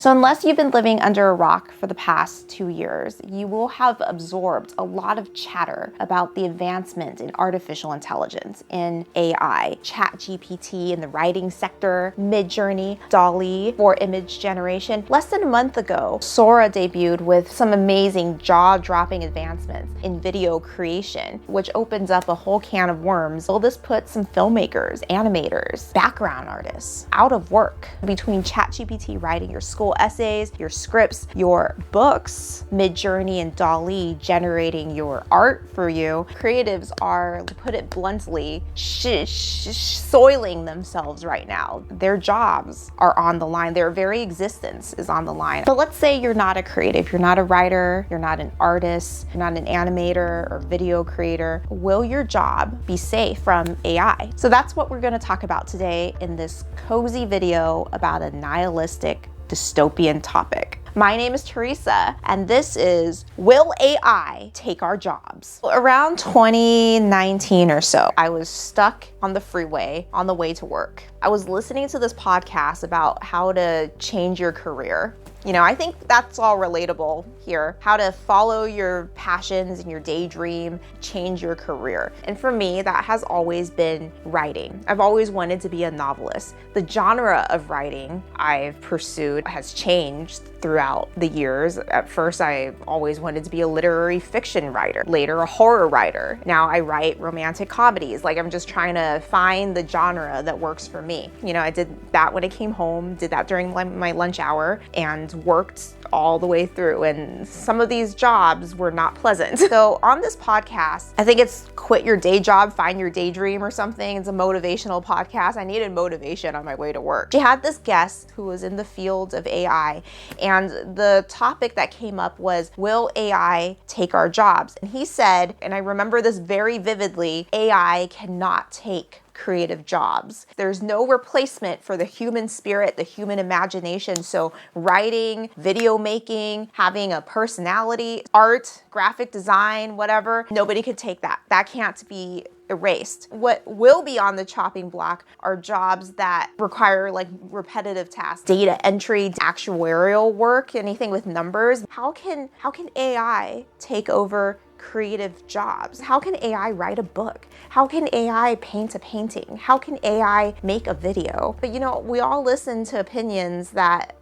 So unless you've been living under a rock for the past 2 years, you will have absorbed a lot of chatter about the advancement in artificial intelligence, in AI, ChatGPT in the writing sector, Midjourney, DALL for image generation. Less than a month ago, Sora debuted with some amazing jaw-dropping advancements in video creation, which opens up a whole can of worms. Will this put some filmmakers, animators, background artists out of work? Between ChatGPT writing your school essays, your scripts, your books, Midjourney and DALL generating your art for you, creatives are, to put it bluntly, soiling themselves right now. Their jobs are on the line. Their very existence is on the line. But let's say you're not a creative, you're not a writer, you're not an artist, you're not an animator or video creator. Will your job be safe from AI? So that's what we're going to talk about today in this cozy video about a nihilistic dystopian topic. My name is Teresa, and this is Will AI Take Our Jobs? Around 2019 or so, I was stuck on the freeway on the way to work. I was listening to this podcast about how to change your career. You know, I think that's all relatable here. How to follow your passions and your daydream, change your career. And for me, that has always been writing. I've always wanted to be a novelist. The genre of writing I've pursued has changed throughout the years. At first, I always wanted to be a literary fiction writer, later a horror writer. Now I write romantic comedies. Like, I'm just trying to find the genre that works for me. You know, I did that when I came home, did that during my lunch hour, and worked all the way through, and some of these jobs were not pleasant. So on this podcast, I think it's Quit Your Day Job, Find Your Daydream or something. It's a motivational podcast. I needed motivation on my way to work. She had this guest who was in the field of AI, and the topic that came up was, will AI take our jobs? And he said, and I remember this very vividly, AI cannot take creative jobs. There's no replacement for the human spirit, the human imagination. So writing, video making, having a personality, art, graphic design, whatever, nobody could take that. That can't be erased. What will be on the chopping block are jobs that require like repetitive tasks, data entry, actuarial work, anything with numbers. How can AI take over creative jobs? How can AI write a book? How can AI paint a painting? How can AI make a video? But you know, we all listen to opinions that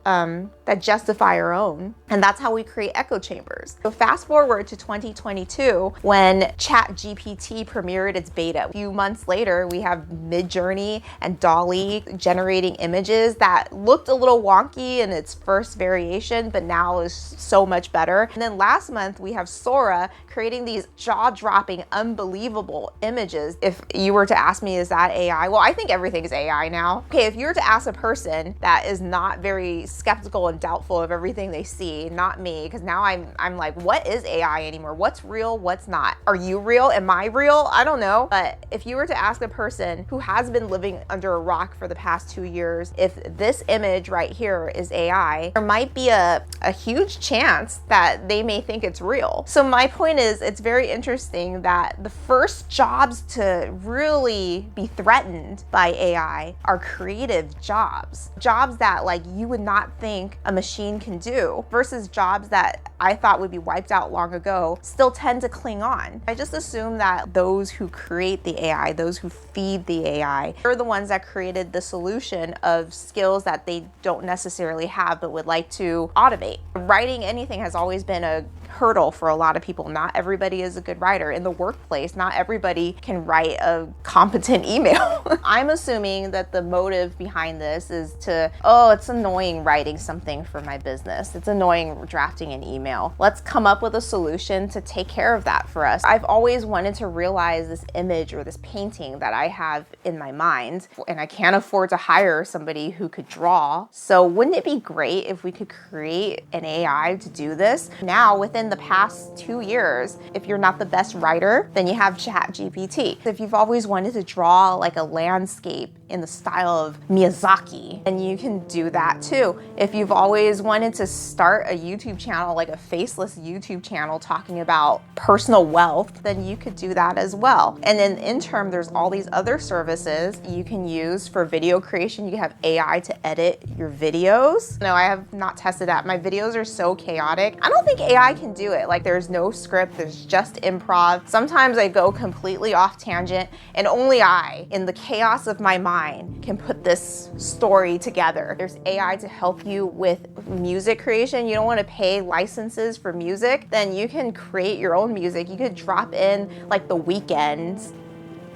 justify our own, and that's how we create echo chambers. So fast forward to 2022 when ChatGPT premiered its beta. A few months later, we have Midjourney and DALL generating images that looked a little wonky in its first variation, but now is so much better. And then last month, we have Sora creating these jaw-dropping, unbelievable images. If you were to ask me, is that AI? Well, I think everything is AI now. Okay, if you were to ask a person that is not very skeptical and doubtful of everything they see, not me, because now I'm like, what is AI anymore? What's real? What's not? Are you real? Am I real? I don't know. But if you were to ask a person who has been living under a rock for the past 2 years, if this image right here is AI, there might be a huge chance that they may think it's real. So my point is, it's very interesting that the first jobs to really be threatened by AI are creative jobs. Jobs that like you would not think a machine can do, versus jobs that I thought would be wiped out long ago still tend to cling on. I just assume that those who create the AI, those who feed the AI, are the ones that created the solution of skills that they don't necessarily have but would like to automate. Writing anything has always been a hurdle for a lot of people. Not everybody is a good writer. In the workplace, not everybody can write a competent email. I'm assuming that the motive behind this is to, oh, it's annoying writing something for my business. It's annoying drafting an email. Let's come up with a solution to take care of that for us. I've always wanted to realize this image or this painting that I have in my mind, and I can't afford to hire somebody who could draw. So wouldn't it be great if we could create an AI to do this? Now, within the past 2 years, if you're not the best writer, then you have ChatGPT. If you've always wanted to draw like a landscape in the style of Miyazaki, and you can do that too. If you've always wanted to start a YouTube channel, like a faceless YouTube channel talking about personal wealth, then you could do that as well. And then in turn, there's all these other services you can use for video creation. You have AI to edit your videos. No, I have not tested that. My videos are so chaotic. I don't think AI can do it. Like, there's no script, there's just improv. Sometimes I go completely off tangent, and only I, in the chaos of my mind, can put this story together. There's AI to help you with music creation. You don't want to pay licenses for music, then you can create your own music. You could drop in like The Weeknd's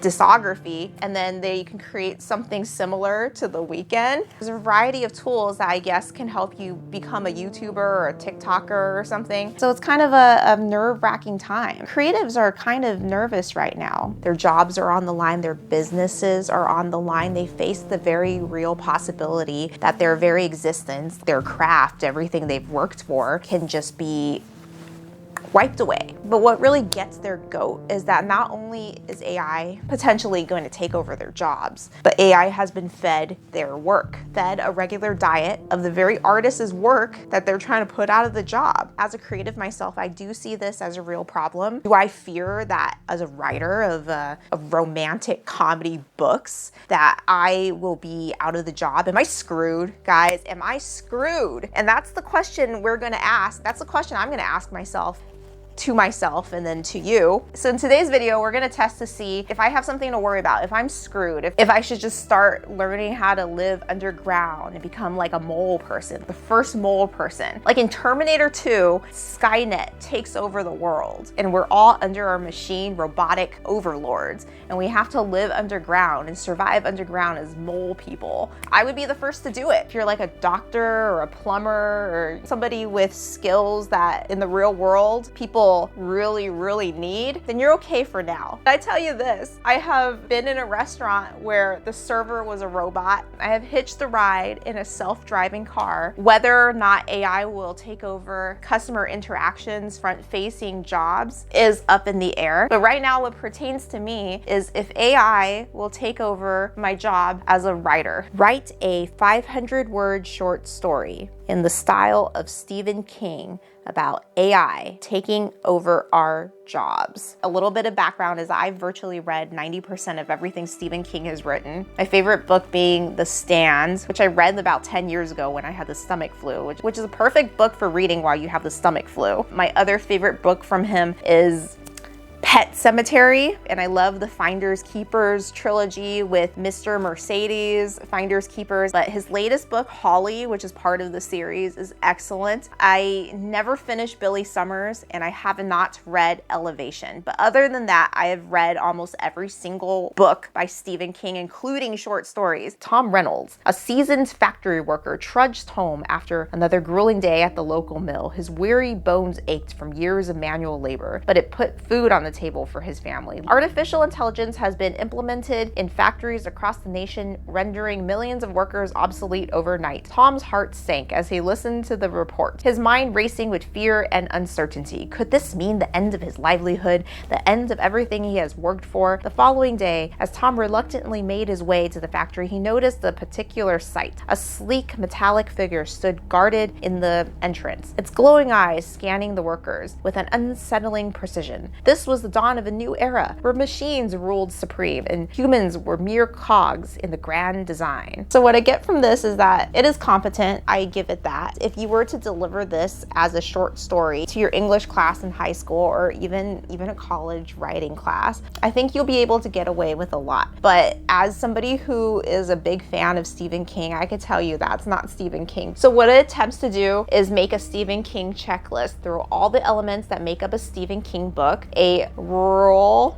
discography, and then you can create something similar to The Weeknd. There's a variety of tools that I guess can help you become a YouTuber or a TikToker or something. So it's kind of a nerve-wracking time. Creatives are kind of nervous right now. Their jobs are on the line, their businesses are on the line. They face the very real possibility that their very existence, their craft, everything they've worked for can just be wiped away. But what really gets their goat is that not only is AI potentially going to take over their jobs, but AI has been fed their work, fed a regular diet of the very artist's work that they're trying to put out of the job. As a creative myself, I do see this as a real problem. Do I fear that as a writer of romantic comedy books that I will be out of the job? Am I screwed, guys? Am I screwed? And that's the question we're gonna ask. That's the question I'm gonna ask myself, to myself, and then to you. So in today's video, we're gonna test to see if I have something to worry about, if I'm screwed, if I should just start learning how to live underground and become like a mole person, the first mole person. Like in Terminator 2, Skynet takes over the world and we're all under our machine robotic overlords, and we have to live underground and survive underground as mole people. I would be the first to do it. If you're like a doctor or a plumber or somebody with skills that in the real world people really need, then you're okay for now. But I tell you this, I have been in a restaurant where the server was a robot. I have hitched the ride in a self-driving car. Whether or not AI will take over customer interactions, front-facing jobs is up in the air. But right now, what pertains to me is if AI will take over my job as a writer. Write a 500-word short story in the style of Stephen King about AI taking over our jobs. A little bit of background is I've virtually read 90% of everything Stephen King has written. My favorite book being The Stand, which I read about 10 years ago when I had the stomach flu, which is a perfect book for reading while you have the stomach flu. My other favorite book from him is Pet Cemetery, and I love the Finders Keepers trilogy with Mr. Mercedes, Finders Keepers. But his latest book, Holly, which is part of the series, is excellent. I never finished Billy Summers, and I have not read Elevation. But other than that, I have read almost every single book by Stephen King, including short stories. Tom Reynolds, a seasoned factory worker, trudged home after another grueling day at the local mill. His weary bones ached from years of manual labor, but it put food on the table for his family. Artificial intelligence has been implemented in factories across the nation, rendering millions of workers obsolete overnight. Tom's heart sank as he listened to the report, his mind racing with fear and uncertainty. Could this mean the end of his livelihood, the end of everything he has worked for? The following day, as Tom reluctantly made his way to the factory, he noticed a particular sight. A sleek, metallic figure stood guarded in the entrance, its glowing eyes scanning the workers with an unsettling precision. This was the dawn of a new era where machines ruled supreme and humans were mere cogs in the grand design. So what I get from this is that it is competent. I give it that. If you were to deliver this as a short story to your English class in high school or even a college writing class, I think you'll be able to get away with a lot. But as somebody who is a big fan of Stephen King, I could tell you that's not Stephen King. So what it attempts to do is make a Stephen King checklist through all the elements that make up a Stephen King book. A rural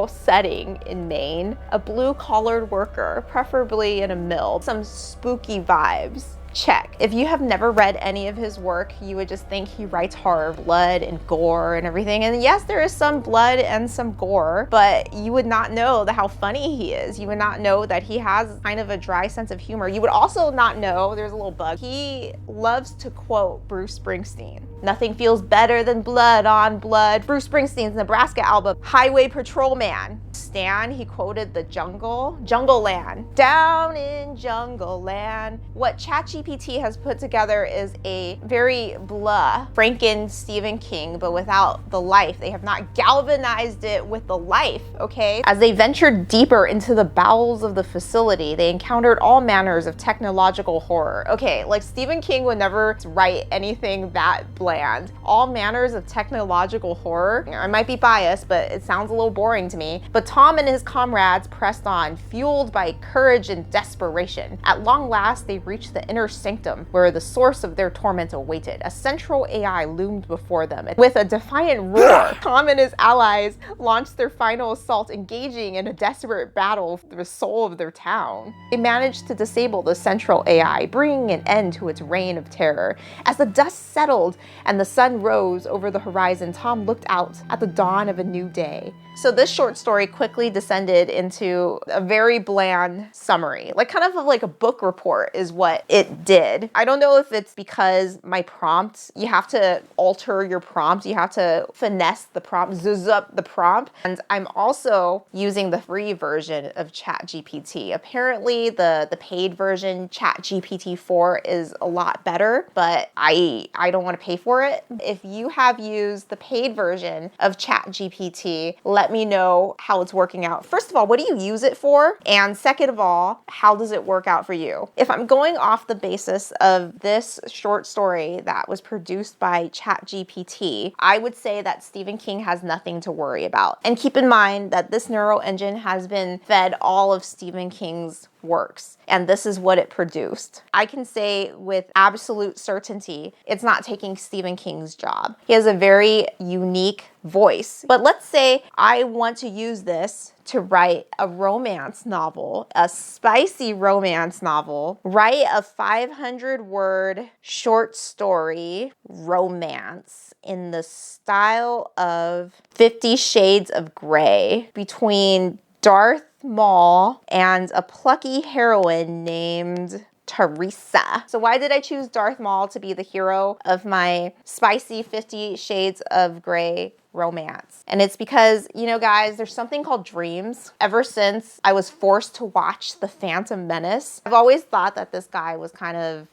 setting in Maine, a blue-collared worker, preferably in a mill, some spooky vibes, Check. If you have never read any of his work, you would just think he writes horror, blood and gore and everything. And yes, there is some blood and some gore, but you would not know how funny he is. You would not know that he has kind of a dry sense of humor. You would also not know, there's a little bug, he loves to quote Bruce Springsteen. Nothing feels better than blood on blood. Bruce Springsteen's Nebraska album, Highway Patrol Man. Stan, he quoted the Jungle Land. Down in Jungle Land. What ChatGPT has put together is a very blah Franken Stephen King, but without the life. They have not galvanized it with the life, okay? As they ventured deeper into the bowels of the facility, they encountered all manners of technological horror. Okay, like Stephen King would never write anything that bland. All manners of technological horror. I might be biased, but it sounds a little boring to me. But Tom and his comrades pressed on, fueled by courage and desperation. At long last, they reached the inner sanctum where the source of their torment awaited. A central AI loomed before them. With a defiant roar, Tom and his allies launched their final assault, engaging in a desperate battle for the soul of their town. They managed to disable the central AI, bringing an end to its reign of terror. As the dust settled and the sun rose over the horizon, Tom looked out at the dawn of a new day. So this short story quickly descended into a very bland summary, like kind of like a book report is what it did. I don't know if it's because my prompt, you have to alter your prompt, you have to finesse the prompt, zuzz up the prompt. And I'm also using the free version of ChatGPT. Apparently the paid version, ChatGPT 4, is a lot better, but I don't want to pay for it. If you have used the paid version of ChatGPT, let me know how it's working out. First of all, what do you use it for? And second of all, how does it work out for you? If I'm going off the basis of this short story that was produced by ChatGPT, I would say that Stephen King has nothing to worry about. And keep in mind that this neural engine has been fed all of Stephen King's works, and this is what it produced. I can say with absolute certainty, it's not taking Stephen King's job. He has a very unique voice. But let's say I want to use this to write a romance novel, a spicy romance novel, write a 500-word short story romance in the style of 50 Shades of Grey between Darth Maul and a plucky heroine named Teresa. So why did I choose Darth Maul to be the hero of my spicy 50 Shades of Grey romance? And it's because, you know, guys, there's something called dreams. Ever since I was forced to watch The Phantom Menace, I've always thought that this guy was kind of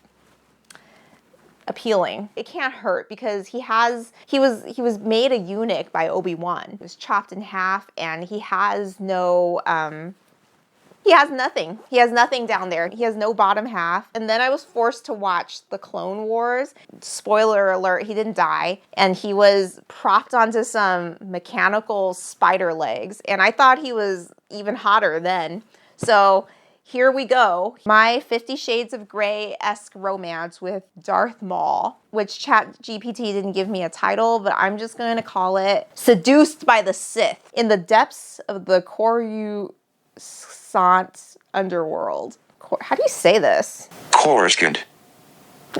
appealing. It can't hurt because he was made a eunuch by Obi-Wan. He was chopped in half and he has no he has nothing. He has nothing down there. He has no bottom half. And then I was forced to watch the Clone Wars. Spoiler alert, he didn't die. And he was propped onto some mechanical spider legs. And I thought he was even hotter then. So here we go. My 50 Shades of Grey-esque romance with Darth Maul, which ChatGPT didn't give me a title, but I'm just going to call it Seduced by the Sith in the depths of the Coruscant underworld. How do you say this? Coruscant.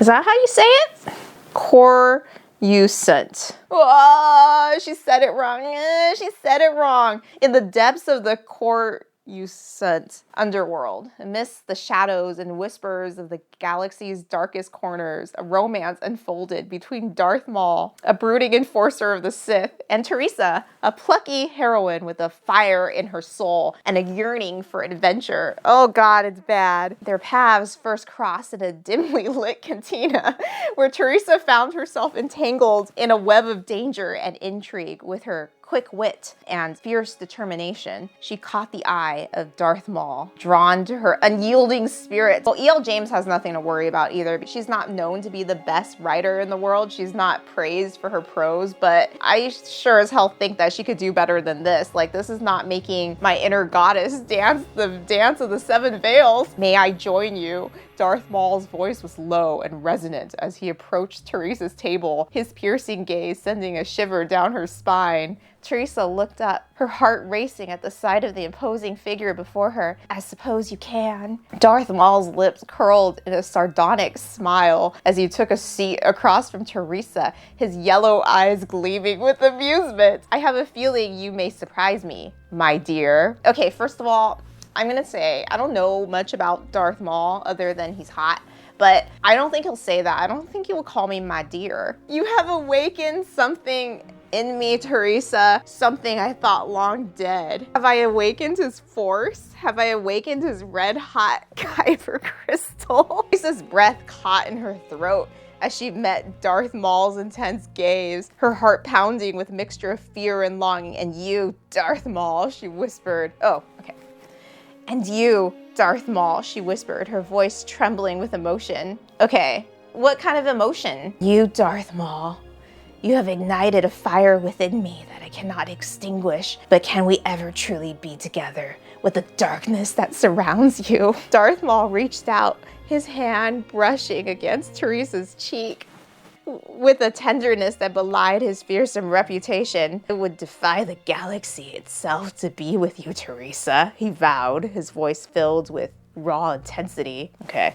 Is that how you say it? Coruscant. Oh, she said it wrong. She said it wrong. In the depths of the Coruscant underworld, amidst the shadows and whispers of the galaxy's darkest corners, a romance unfolded between Darth Maul, a brooding enforcer of the Sith, and Teresa, a plucky heroine with a fire in her soul and a yearning for adventure. Oh God, it's bad. Their paths first crossed in a dimly lit cantina, where Teresa found herself entangled in a web of danger and intrigue. With her quick wit and fierce determination, she caught the eye of Darth Maul, drawn to her unyielding spirit. Well, E.L. James has nothing to worry about either, but she's not known to be the best writer in the world. She's not praised for her prose, but I sure as hell think that she could do better than this. Like, this is not making my inner goddess dance the dance of the seven veils. May I join you, Darth Maul's voice was low and resonant as he approached Teresa's table, his piercing gaze sending a shiver down her spine. Teresa looked up, her heart racing at the sight of the imposing figure before her. I suppose you can. Darth Maul's lips curled in a sardonic smile as he took a seat across from Teresa, his yellow eyes gleaming with amusement. I have a feeling you may surprise me, my dear. Okay, first of all, I'm gonna say I don't know much about Darth Maul other than he's hot. But I don't think he'll say that. I don't think he will call me my dear. You have awakened something in me, Teresa, something I thought long dead. Have I awakened his force? Have I awakened his red-hot kyber crystal? Teresa's breath caught in her throat as she met Darth Maul's intense gaze, her heart pounding with a mixture of fear and longing. And you, Darth Maul, she whispered. Oh, okay. And you, Darth Maul, she whispered, her voice trembling with emotion. Okay, what kind of emotion? You, Darth Maul, you have ignited a fire within me that I cannot extinguish, but can we ever truly be together with the darkness that surrounds you? Darth Maul reached out, his hand brushing against Teresa's cheek. With a tenderness that belied his fearsome reputation. It would defy the galaxy itself to be with you, Teresa, he vowed, his voice filled with raw intensity. Okay.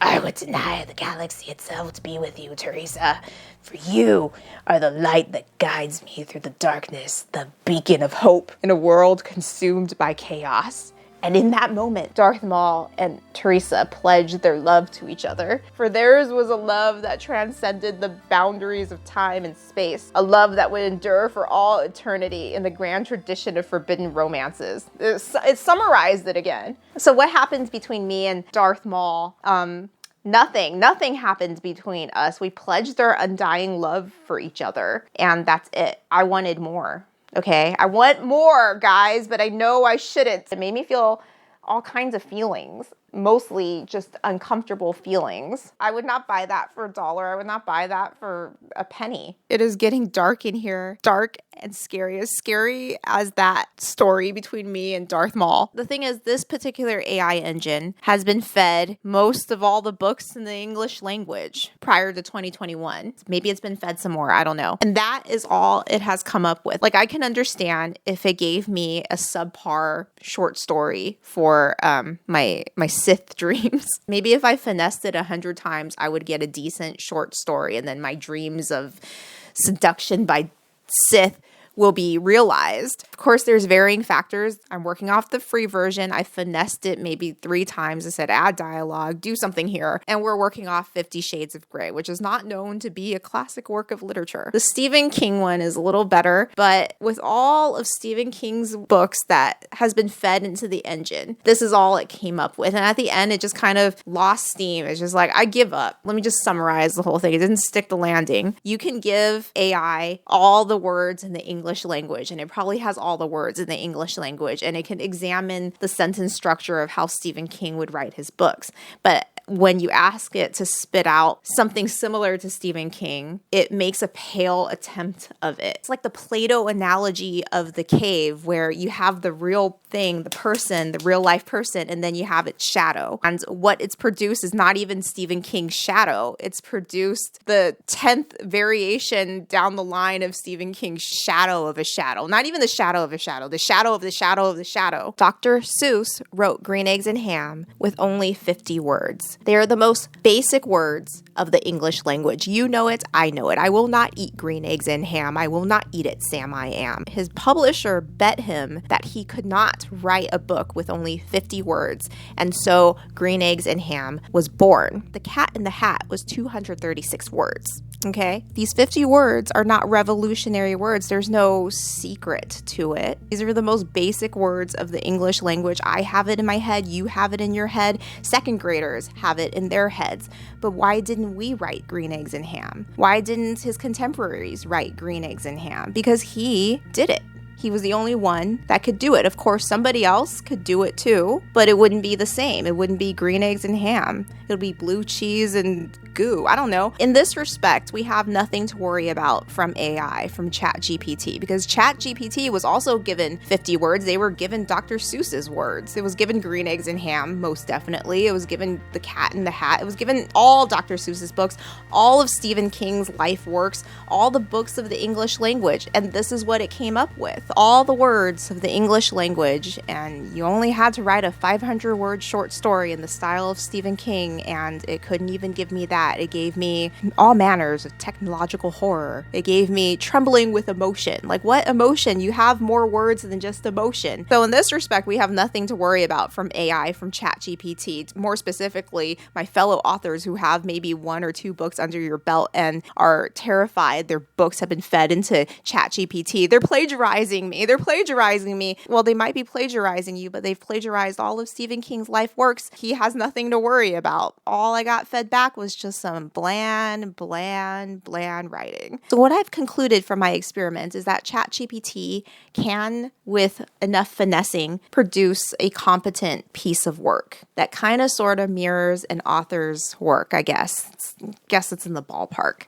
I would deny the galaxy itself to be with you, Teresa, for you are the light that guides me through the darkness, the beacon of hope in a world consumed by chaos. And in that moment, Darth Maul and Teresa pledged their love to each other. For theirs was a love that transcended the boundaries of time and space. A love that would endure for all eternity in the grand tradition of forbidden romances. It summarized it again. So what happens between me and Darth Maul? Nothing happened between us. We pledged our undying love for each other. And that's it. I wanted more. Okay, I want more, guys, but I know I shouldn't. It made me feel all kinds of feelings, mostly just uncomfortable feelings. I would not buy that for $1. I would not buy that for a penny. It is getting dark in here. Dark and scary. As scary as that story between me and Darth Maul. The thing is, this particular AI engine has been fed most of all the books in the English language prior to 2021. Maybe it's been fed some more. I don't know. And that is all it has come up with. Like, I can understand if it gave me a subpar short story for my Sith dreams. Maybe if I finessed it 100 times, I would get a decent short story, and then my dreams of seduction by Sith will be realized. Of course, there's varying factors. I'm working off the free version. I finessed it maybe 3 times. I said, add dialogue, do something here. And we're working off 50 Shades of Grey, which is not known to be a classic work of literature. The Stephen King one is a little better, but with all of Stephen King's books that has been fed into the engine, this is all it came up with. And at the end, it just kind of lost steam. It's just like, I give up. Let me just summarize the whole thing. It didn't stick the landing. You can give AI all the words in the English language, and it probably has all the words in the English language, and it can examine the sentence structure of how Stephen King would write his books. But when you ask it to spit out something similar to Stephen King, it makes a pale attempt of it. It's like the Play-Doh analogy of the cave, where you have the real thing, the person, the real life person, and then you have its shadow. And what it's produced is not even Stephen King's shadow. It's produced the 10th variation down the line of Stephen King's shadow of a shadow. Not even the shadow of a shadow, the shadow of the shadow of the shadow. Dr. Seuss wrote Green Eggs and Ham with only 50 words. They are the most basic words of the English language. You know it, I know it. I will not eat green eggs and ham. I will not eat it, Sam I am. His publisher bet him that he could not write a book with only 50 words, and so Green Eggs and Ham was born. The Cat in the Hat was 236 words. Okay? These 50 words are not revolutionary words. There's no secret to it. These are the most basic words of the English language. I have it in my head. You have it in your head. Second graders have it in their heads. But why didn't we write Green Eggs and Ham? Why didn't his contemporaries write Green Eggs and Ham? Because he did it. He was the only one that could do it. Of course, somebody else could do it too, but it wouldn't be the same. It wouldn't be green eggs and ham. It would be blue cheese and goo. I don't know. In this respect, we have nothing to worry about from AI, from ChatGPT, because ChatGPT was also given 50 words. They were given Dr. Seuss's words. It was given green eggs and ham, most definitely. It was given The Cat in the Hat. It was given all Dr. Seuss's books, all of Stephen King's life works, all the books of the English language. And this is what it came up with. All the words of the English language. And you only had to write a 500-word short story in the style of Stephen King, and it couldn't even give me that. It gave me all manners of technological horror. It gave me trembling with emotion. Like, what emotion? You have more words than just emotion. So in this respect, we have nothing to worry about from AI, from ChatGPT. More specifically, my fellow authors who have maybe 1 or 2 books under your belt and are terrified their books have been fed into ChatGPT. They're plagiarizing me. They're plagiarizing me. Well, they might be plagiarizing you, but they've plagiarized all of Stephen King's life works. He has nothing to worry about. All I got fed back was just some bland writing. So what I've concluded from my experiment is that ChatGPT can, with enough finessing, produce a competent piece of work that kind of sort of mirrors an author's work, I guess. It's in the ballpark.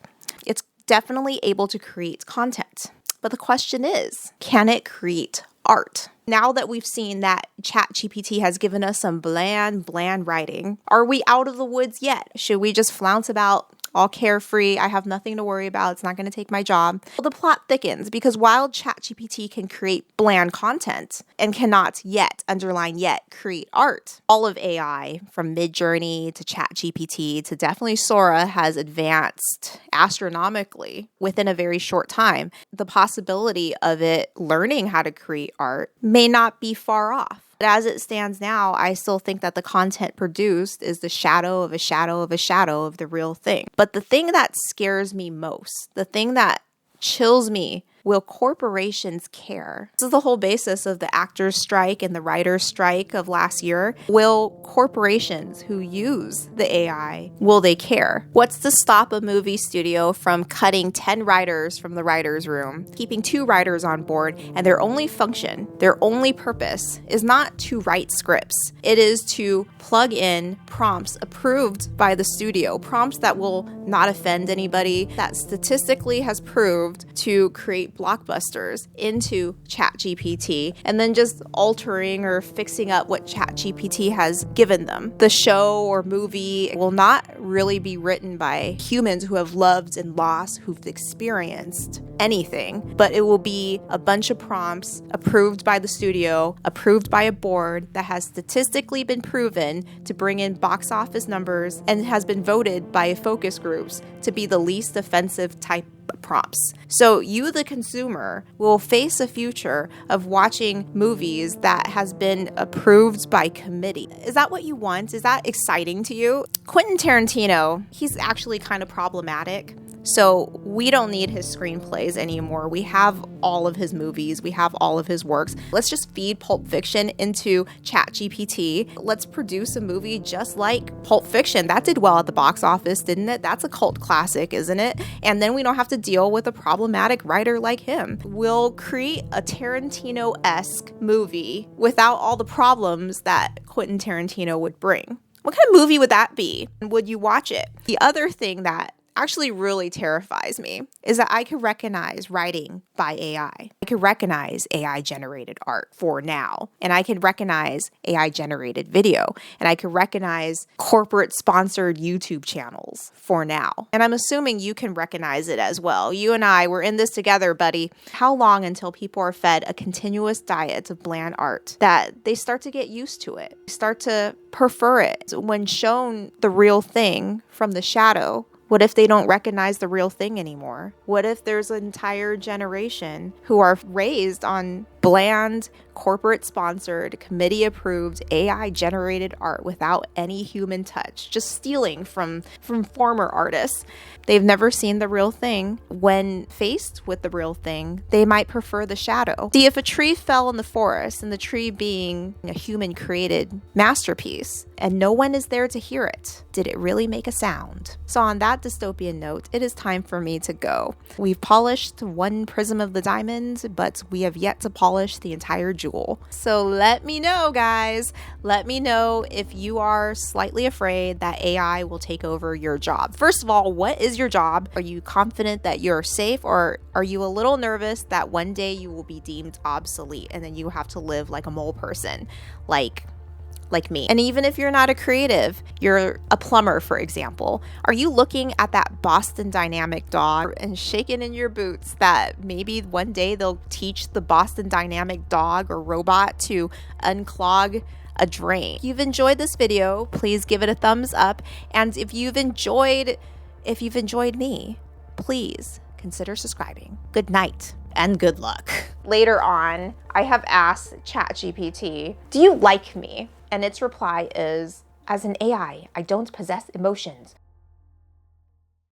It's definitely able to create content. But the question is, can it create art? Now that we've seen that ChatGPT has given us some bland writing, are we out of the woods yet? Should we just flounce about all carefree? I have nothing to worry about. It's not going to take my job. Well, the plot thickens because while ChatGPT can create bland content and cannot yet, underline yet, create art, all of AI, from Midjourney to ChatGPT to definitely Sora, has advanced astronomically within a very short time. The possibility of it learning how to create art may not be far off. But as it stands now, I still think that the content produced is the shadow of a shadow of a shadow of the real thing. But the thing that scares me most, the thing that chills me, will corporations care? This is the whole basis of the actors' strike and the writers' strike of last year. Will corporations who use the AI, will they care? What's to stop a movie studio from cutting 10 writers from the writer's room, keeping 2 writers on board, and their only function, their only purpose is not to write scripts. It is to plug in prompts approved by the studio, prompts that will not offend anybody, that statistically has proved to create blockbusters into ChatGPT, and then just altering or fixing up what ChatGPT has given them. The show or movie will not really be written by humans who have loved and lost, who've experienced anything, but it will be a bunch of prompts approved by the studio, approved by a board that has statistically been proven to bring in box office numbers and has been voted by focus groups to be the least offensive type prompts. So you, the consumer, will face a future of watching movies that has been approved by committee. Is that what you want? Is that exciting to you? Quentin Tarantino, he's actually kind of problematic. So we don't need his screenplays anymore. We have all of his movies. We have all of his works. Let's just feed Pulp Fiction into ChatGPT. Let's produce a movie just like Pulp Fiction. That did well at the box office, didn't it? That's a cult classic, isn't it? And then we don't have to deal with a problematic writer like him. We'll create a Tarantino-esque movie without all the problems that Quentin Tarantino would bring. What kind of movie would that be? And would you watch it? The other thing that actually really terrifies me is that I could recognize writing by AI. I could recognize AI-generated art for now, and I could recognize AI-generated video, and I could recognize corporate-sponsored YouTube channels for now. And I'm assuming you can recognize it as well. You and I, we're in this together, buddy. How long until people are fed a continuous diet of bland art that they start to get used to it, start to prefer it? When shown the real thing from the shadow, what if they don't recognize the real thing anymore? What if there's an entire generation who are raised on bland, corporate-sponsored, committee-approved, AI-generated art without any human touch, just stealing from former artists. They've never seen the real thing. When faced with the real thing, they might prefer the shadow. See, if a tree fell in the forest, and the tree being a human-created masterpiece, and no one is there to hear it, did it really make a sound? So on that dystopian note, it is time for me to go. We've polished one prism of the diamond, but we have yet to polish the entire jewel. So let me know, guys. Let me know if you are slightly afraid that AI will take over your job. First of all, what is your job? Are you confident that you're safe, or are you a little nervous that one day you will be deemed obsolete and then you have to live like a mole person, like me? And even if you're not a creative, you're a plumber, for example, are you looking at that Boston Dynamic dog and shaking in your boots that maybe one day they'll teach the Boston Dynamic dog or robot to unclog a drain? If you've enjoyed this video, please give it a thumbs up. And if you've enjoyed me, please consider subscribing. Good night and good luck. Later on, I have asked ChatGPT, do you like me? And its reply is, as an AI, I don't possess emotions,